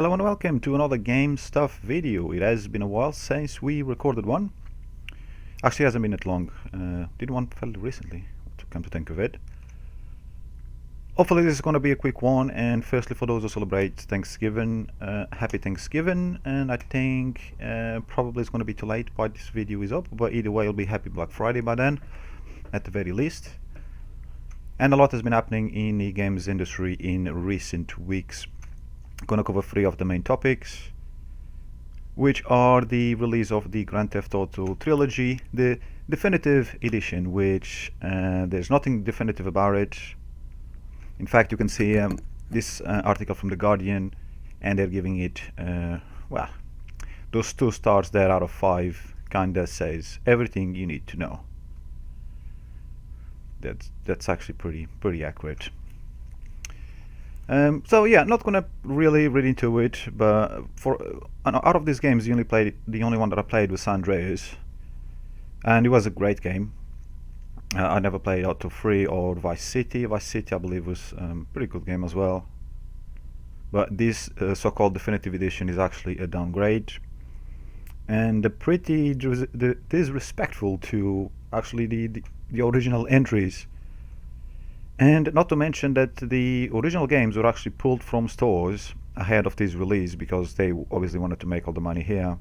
Hello and welcome to another game stuff video. It has been a while since we recorded one. Actually, it hasn't been that long. Did one fairly recently, to come to think of it. Hopefully this is going to be a quick one, and firstly for those who celebrate Thanksgiving, happy Thanksgiving, and I think probably it's going to be too late by this video is up, but either way it'll be happy Black Friday by then, at the very least. And a lot has been happening in the games industry in recent weeks. I'm going to cover 3 of the main topics, which are the release of the Grand Theft Auto Trilogy, the definitive edition, which there's nothing definitive about it. In fact, you can see this article from The Guardian, and they're giving it, well, those 2 stars there out of 5 kinda says everything you need to know. That's actually pretty accurate. So yeah, not gonna really read into it, but out of these games, the only one that I played was San Andreas, and it was a great game. I never played Auto 3 or Vice City. Vice City, I believe, was a pretty good game as well. But this so-called definitive edition is actually a downgrade, and pretty disrespectful to actually the original entries. And not to mention that the original games were actually pulled from stores ahead of this release because they obviously wanted to make all the money here.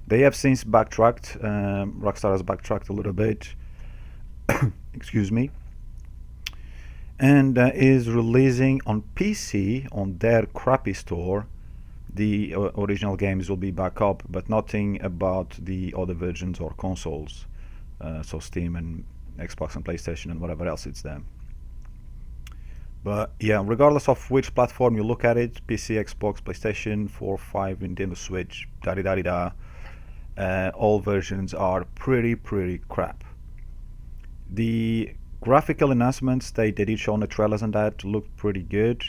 They have since backtracked. Rockstar has backtracked a little bit. Excuse me. And is releasing on PC on their crappy store. The original games will be back up, but nothing about the other versions or consoles. So Steam and Xbox and PlayStation and whatever else it's there. But yeah, regardless of which platform you look at it, PC, Xbox, PlayStation 4, 5, Nintendo Switch, all versions are pretty crap. The graphical enhancements they did show on the trailers and that looked pretty good,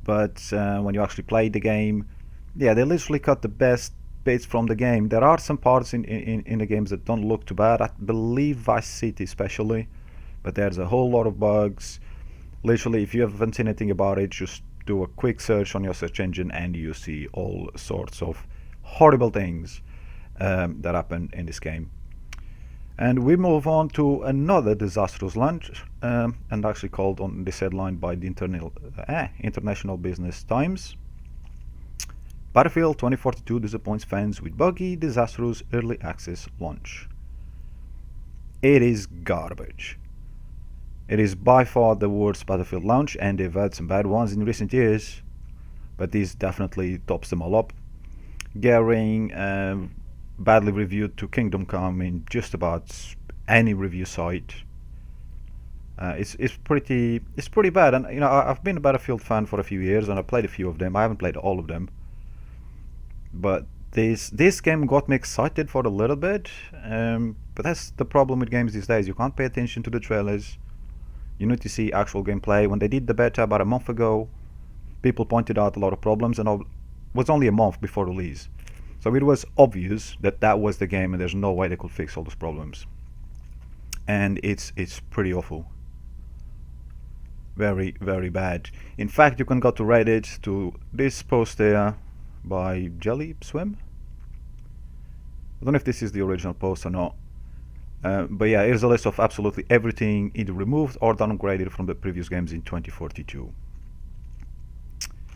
but when you actually play the game, yeah, they literally cut the best bits from the game. There are some parts in the games that don't look too bad. I believe Vice City especially, but there's a whole lot of bugs. Literally, if you haven't seen anything about it, just do a quick search on your search engine and you see all sorts of horrible things that happen in this game. And we move on to another disastrous launch, and actually called on this headline by the International Business Times. Battlefield 2042 disappoints fans with buggy, disastrous early access launch. It is garbage. It is by far the worst Battlefield launch, and they've had some bad ones in recent years, but this definitely tops them all up. Gearing badly reviewed to Kingdom Come in just about any review site. It's pretty bad, and you know, I've been a Battlefield fan for a few years, and I played a few of them. I haven't played all of them, but this game got me excited for a little bit. But that's the problem with games these days. You can't pay attention to the trailers. You need to see actual gameplay. When they did the beta about a month ago, people pointed out a lot of problems, and it was only a month before release. So it was obvious that that was the game, and there's no way they could fix all those problems. And it's pretty awful. Very bad. In fact, you can go to Reddit to this post there by Jelly Swim. I don't know if this is the original post or not. But yeah, here's a list of absolutely everything either removed or downgraded from the previous games in 2042.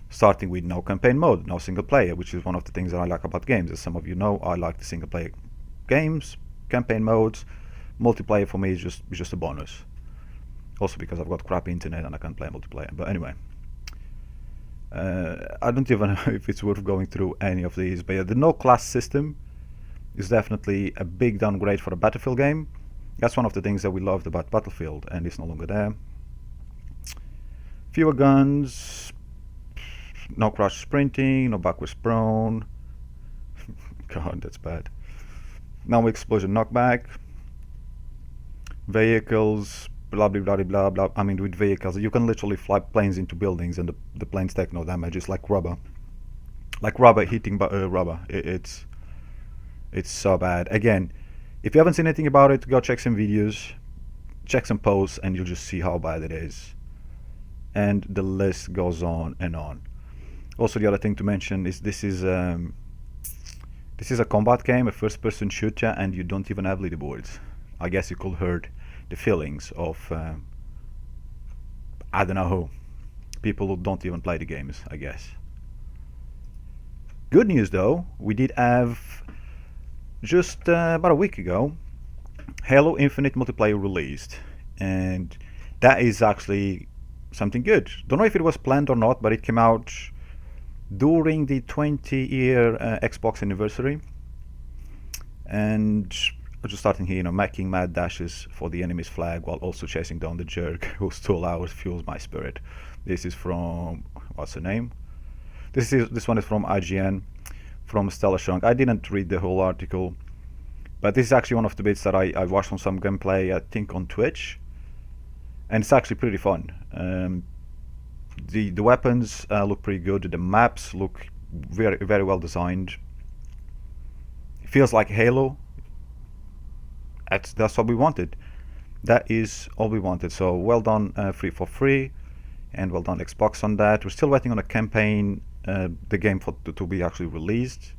Starting with no campaign mode, no single player, which is one of the things that I like about games. As some of you know, I like the single player games, campaign modes. Multiplayer for me is just a bonus. Also because I've got crappy internet and I can't play multiplayer. But anyway, I don't even know if it's worth going through any of these. But yeah, the no class system is definitely a big downgrade for a Battlefield game. That's one of the things that we loved about Battlefield, and it's no longer there. Fewer guns, no crouch sprinting, no backwards prone. God, that's bad. No explosion knockback. Vehicles, blah blah blah. I mean, with vehicles, you can literally fly planes into buildings, and the planes take no damage. It's like rubber hitting rubber. It's so bad. Again, if you haven't seen anything about it, go check some videos, check some posts, and you'll just see how bad it is. And the list goes on and on. Also, the other thing to mention is this is a combat game, a first-person shooter, and you don't even have leaderboards. I guess you could hurt the feelings of I don't know who, people who don't even play the games, I guess. Good news though, we did have just about a week ago Halo Infinite multiplayer released, and that is actually something good. Don't know if it was planned or not, but it came out during the 20-year Xbox anniversary, and just starting here, making mad dashes for the enemy's flag while also chasing down the jerk who stole ours fuels my spirit. This is from, what's her name? This one is from IGN, from Stella Shunk. I didn't read the whole article, but this is actually one of the bits that I watched on some gameplay, I think on Twitch, and it's actually pretty fun. The weapons look pretty good. The maps look very well designed. It feels like Halo. That's what we wanted. That is all we wanted. So well done, Free for Free, and well done Xbox on that. We're still waiting on a campaign, the game to be actually released.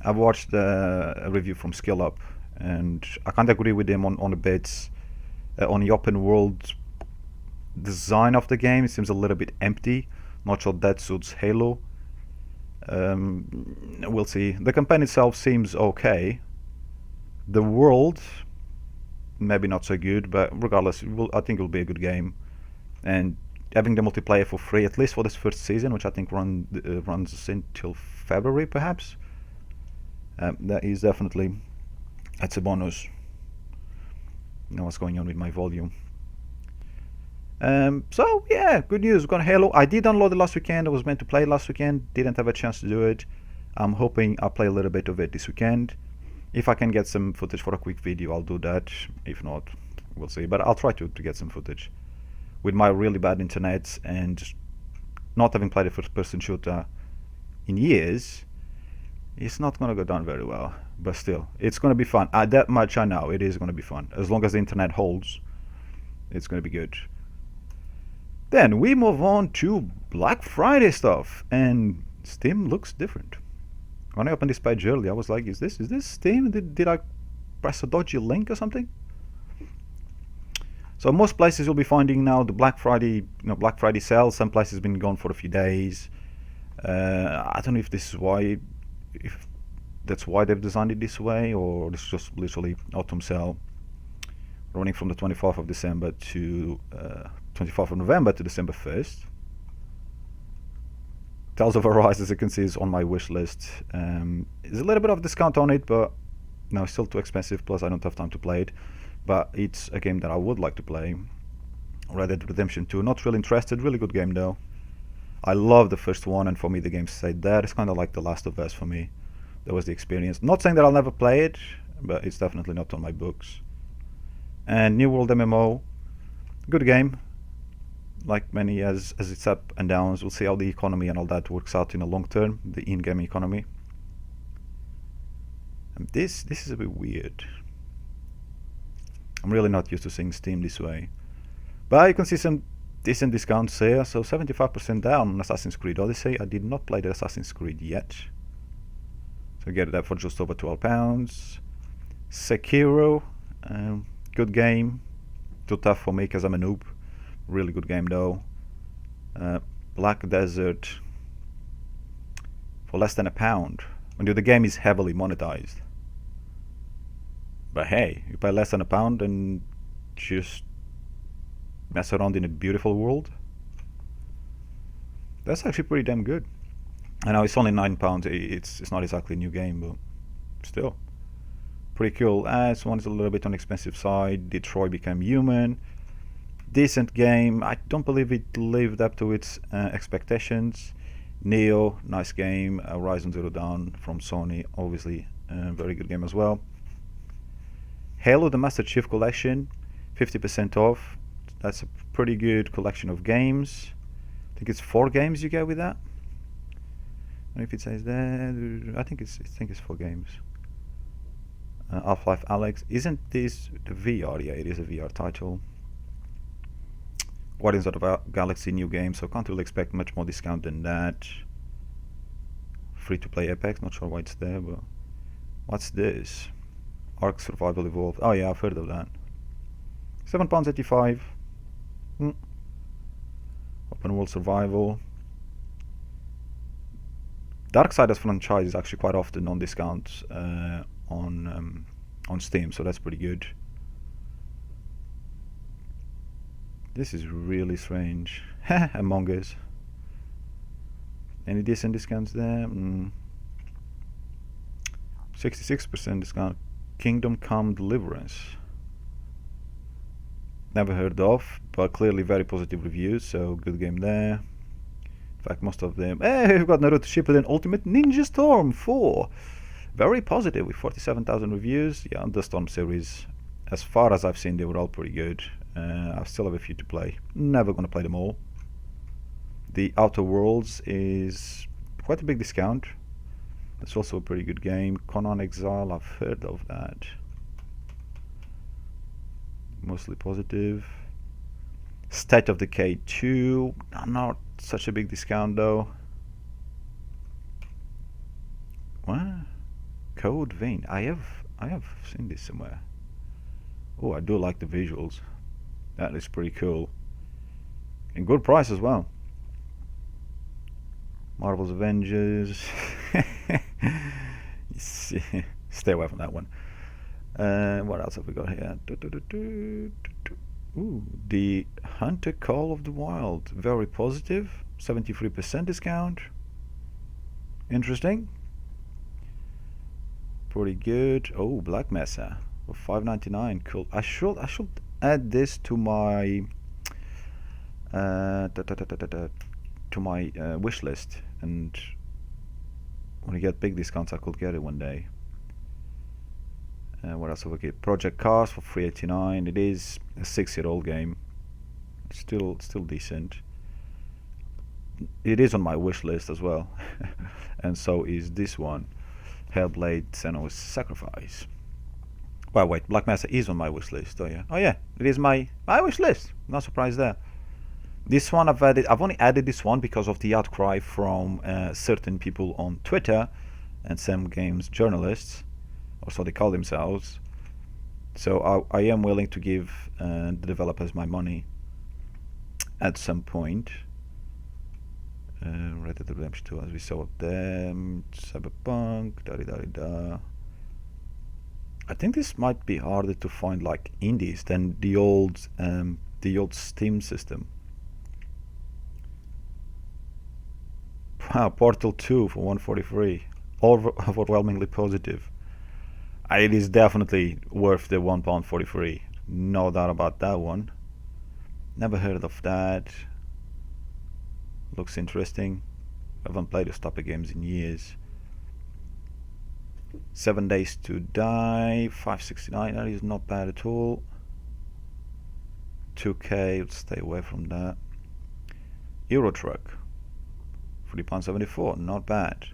I've watched a review from Skill Up, and I can't agree with him on the bits on the open world design of the game. It seems a little bit empty. Not sure that suits Halo. We'll see. The campaign itself seems okay. The world, maybe not so good, but regardless, I think it will be a good game. And having the multiplayer for free, at least for this first season, which I think runs until February, perhaps, that is definitely, that's a bonus. You know what's going on with my volume. So yeah, good news. We've got Halo. I did download it last weekend. I was meant to play it last weekend. Didn't have a chance to do it. I'm hoping I'll play a little bit of it this weekend. If I can get some footage for a quick video, I'll do that. If not, we'll see. But I'll try to get some footage. With my really bad internet and not having played a first-person shooter in years, it's not going to go down very well. But still, it's going to be fun. That much I know. It is going to be fun. As long as the internet holds, it's going to be good. Then we move on to Black Friday stuff. And Steam looks different. When I opened this page earlier, I was like, is this Steam? Did I press a dodgy link or something? So most places you'll be finding now the Black Friday sale. Some places been gone for a few days. I don't know if this is why, if that's why they've designed it this way, or this is just literally autumn sale running from the 24th of December to 24th of November to December 1st. Tales of Arise, as you can see, is on my wish list. There's a little bit of discount on it, but no, it's still too expensive, plus I don't have time to play it. But it's a game that I would like to play. Red Dead Redemption 2, not really interested. Really good game though. I love the first one, and for me the game stayed there. It's kind of like The Last of Us for me. That was the experience. Not saying that I'll never play it, but it's definitely not on my books. And New World MMO, good game. Like many as it's up and downs. We'll see how the economy and all that works out in the long term, the in-game economy. And this is a bit weird. I'm really not used to seeing Steam this way. But you can see some decent discounts here. So 75% down on Assassin's Creed Odyssey. I did not play the Assassin's Creed yet. So get that for just over £12. Sekiro, good game. Too tough for me because I'm a noob. Really good game though. Black Desert for less than £1. When the game is heavily monetized. But hey, you pay less than £1 and just mess around in a beautiful world. That's actually pretty damn good. I know it's only £9. It's not exactly a new game, but still pretty cool. This one is a little bit on the expensive side. Detroit Become Human. Decent game. I don't believe it lived up to its expectations. Neo, nice game. Horizon Zero Dawn from Sony, obviously very good game as well. Halo the Master Chief Collection, 50% off. That's a pretty good collection of games. I think it's 4 games you get with that. I don't know if it says that. I think it's 4 games. Half-Life Alex. Isn't this the VR? Yeah, it is a VR title. Guardians of the Galaxy new game, so can't really expect much more discount than that. Free to play Apex, not sure why it's there, but what's this? Ark Survival Evolved. Oh yeah, I've heard of that. £7.85. Open world survival. Darksiders franchise is actually quite often on discount on Steam, so that's pretty good. This is really strange. Among Us. Any decent discounts there? 66% discount. Kingdom Come Deliverance. Never heard of, but clearly very positive reviews, so good game there. In fact, most of them. Hey, we've got Naruto Shippuden Ultimate Ninja Storm 4. Very positive with 47,000 reviews. Yeah, the Storm series, as far as I've seen, they were all pretty good. I still have a few to play. Never gonna play them all. The Outer Worlds is quite a big discount. It's also a pretty good game. Conan Exile, I've heard of that. Mostly positive. State of Decay 2, not such a big discount though. What? Code Vein. I have seen this somewhere. Oh, I do like the visuals. That is pretty cool. And good price as well. Marvel's Avengers. Stay away from that one. What else have we got here? Ooh, the Hunter Call of the Wild. Very positive. 73% discount. Interesting. Pretty good. Oh, Black Mesa for $5.99. Cool. I should add this to my wish list, and when I get big discounts I could get it one day. What else have we got? Project Cars for $3.89. It is a 6-year-old game. Still decent. It is on my wish list as well. And so is this one, Hellblade: Senua's Sacrifice. Well, wait, Black Mesa is on my wish list. Oh yeah, it is my wish list. Not surprised there. This one I've only added this one because of the outcry from certain people on Twitter and some games journalists, or so they call themselves. So I am willing to give the developers my money at some point. Red Dead Redemption 2, as we saw them. Cyberpunk, da. I think this might be harder to find like indies than the old Steam system. Wow, Portal 2 for $143. Overwhelmingly positive. It is definitely worth the £1.43. No doubt about that one. Never heard of that. Looks interesting. I haven't played those type of games in years. 7 Days to Die, $5.69. That is not bad at all. 2K, let's stay away from that. Euro Truck, £3.74. Not bad.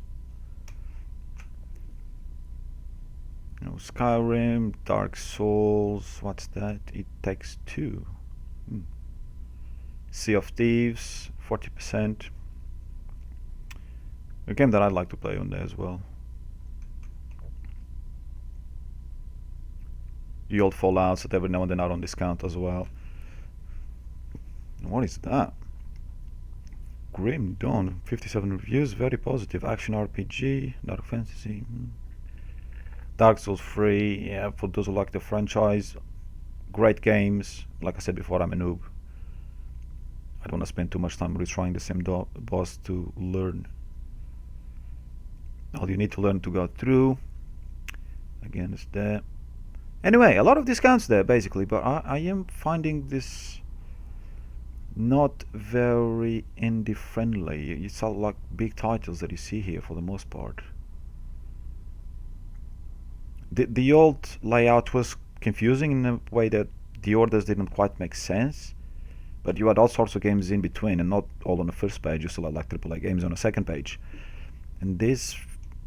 Skyrim, Dark Souls. What's that? It Takes Two. Sea of Thieves, 40%. A game that I'd like to play on there as well. The old Fallouts that every now and then are on discount as well. What is that? Grim Dawn, 57 reviews, very positive. Action RPG, Dark Fantasy. Dark Souls 3, yeah, for those who like the franchise. Great games. Like I said before, I'm a noob. I don't want to spend too much time retrying the same boss to learn. All you need to learn to go through. Again, it's there. Anyway, a lot of discounts there basically, but I am finding this not very indie friendly. It's all like big titles that you see here for the most part. The old layout was confusing in a way that the orders didn't quite make sense, but you had all sorts of games in between and not all on the first page. You still had like AAA games on the second page, and this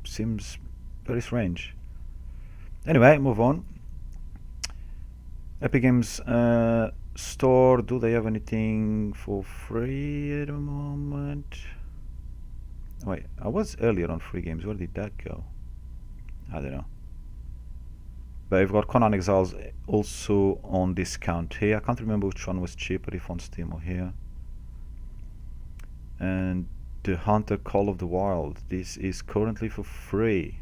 seems very strange. Anyway, move on. Epic Games store, do they have anything for free at the moment? Wait, I was earlier on free games. Where did that go? I don't know. But I've got Conan Exiles also on discount here. I can't remember which one was cheaper, if on Steam or here. And the Hunter Call of the Wild. This is currently for free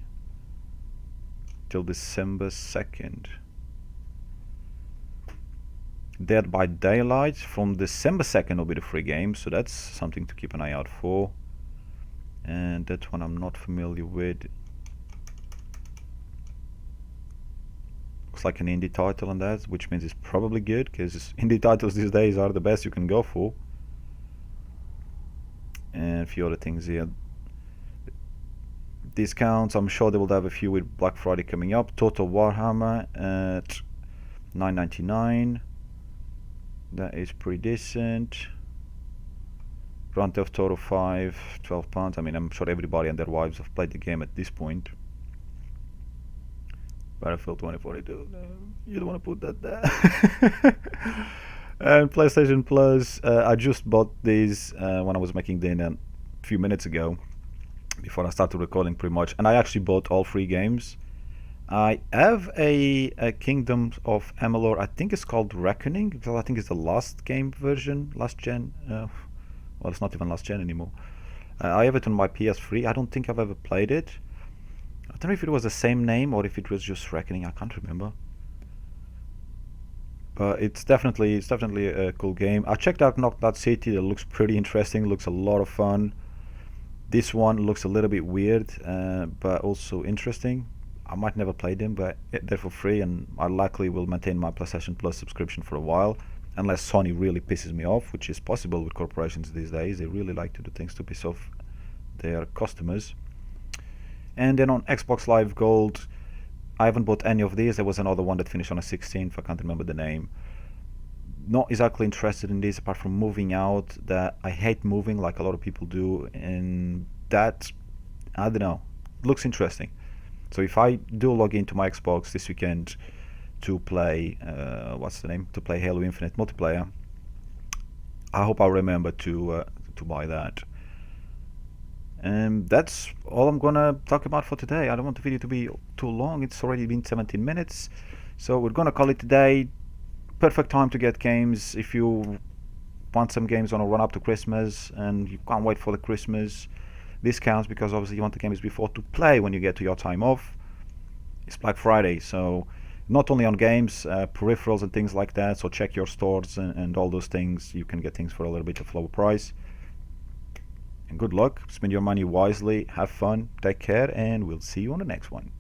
till December 2nd. Dead by Daylight from December 2nd will be the free game, so that's something to keep an eye out for. And that one I'm not familiar with. Looks like an indie title on that, which means it's probably good, because indie titles these days are the best you can go for. And a few other things here. Discounts, I'm sure they will have a few with Black Friday coming up. Total Warhammer at $9.99. That is pretty decent. Grand Theft Auto 5, £12. I mean, I'm sure everybody and their wives have played the game at this point. Battlefield 2042. No, you don't want to put that there. And PlayStation Plus, I just bought these when I was making dinner a few minutes ago, before I started recording pretty much, and I actually bought all 3 games. I have a Kingdoms of Amalur, I think it's called Reckoning, because I think it's the last game version, last gen. Well, it's not even last gen anymore. I have it on my PS3. I don't think I've ever played it. I don't know if it was the same name or if it was just Reckoning. I can't remember. But it's definitely a cool game. I checked out Knockout City. It looks pretty interesting. Looks a lot of fun. This one looks a little bit weird, but also interesting. I might never play them, but they're for free, and I likely will maintain my PlayStation Plus subscription for a while, unless Sony really pisses me off, which is possible with corporations these days. They really like to do things to piss off their customers. And then on Xbox Live Gold, I haven't bought any of these. There was another one that finished on a 16th. I can't remember the name. Not exactly interested in this, apart from moving out. That I hate moving, like a lot of people do, and that, I don't know, looks interesting. So if I do log into my Xbox this weekend to play, to play Halo Infinite multiplayer, I hope I'll remember to buy that. And that's all I'm gonna talk about for today. I don't want the video to be too long. It's already been 17 minutes, so we're gonna call it today. Perfect time to get games if you want some games on a run up to Christmas and you can't wait for the Christmas discounts, because obviously you want the games before to play when you get to your time off. It's Black Friday, so not only on games, peripherals and things like that. So check your stores and all those things. You can get things for a little bit of lower price. And good luck, spend your money wisely, have fun, take care, and we'll see you on the next one.